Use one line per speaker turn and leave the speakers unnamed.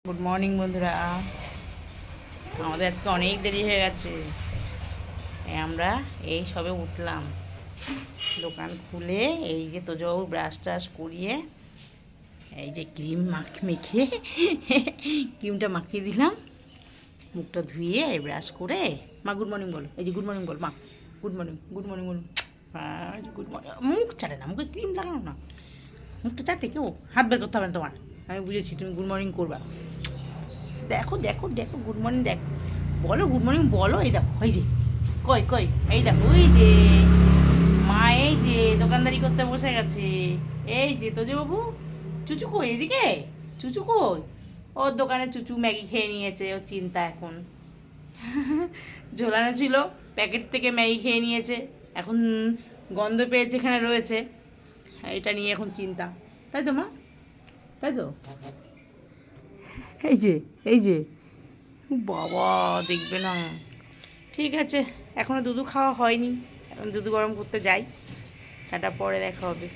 Good morning বন্ধুরা। আমাদের আজকে অনেক দেরি হয়ে গেছে। আমরা এই সবে উঠলাম, দোকান খুলে এই যে তোজবাবু ব্রাশ টাশ করিয়ে এই যে ক্রিম মেখে ক্রিমটা মাখিয়ে দিলাম, মুখটা ধুয়ে ব্রাশ করে। মা গুড মর্নিং বলো, এই যে গুড মর্নিং বল মা, গুড মর্নিং গুড মর্নিং বল। Good morning. মুখ চাটে না, মুখে ক্রিম লাগানো না, মুখটা চাটে কেউ। হাত বের করতে হবে না তোমার, আমি বুঝেছি তুমি গুড মর্নিং করবা। দেখো দেখো দেখো গুড মর্নিং দেখো, বলো গুড মর্নিং বলো। এই দেখো এই যে কই কই, এই দেখো ওই যে মা এই যে দোকানদারি করতে বসে গেছে। এই যে তোজবাবু, চুচু কই এদিকে, চুচু কই? ওর দোকানে চুচু ম্যাগি খেয়ে নিয়েছে, ওর চিন্তা এখন। ঝোলানো ছিল, প্যাকেট থেকে ম্যাগি খেয়ে নিয়েছে, এখন গন্ধ পেয়েছে এখানে রয়েছে, এটা নিয়ে এখন চিন্তা। তাই তো মা, তাই তো? এই যে এই যে বাবা, দেখবে না। ঠিক আছে, এখনও দুধু খাওয়া হয়নি, এখন দুধু গরম করতে যাই, সেটা পরে দেখা হবে।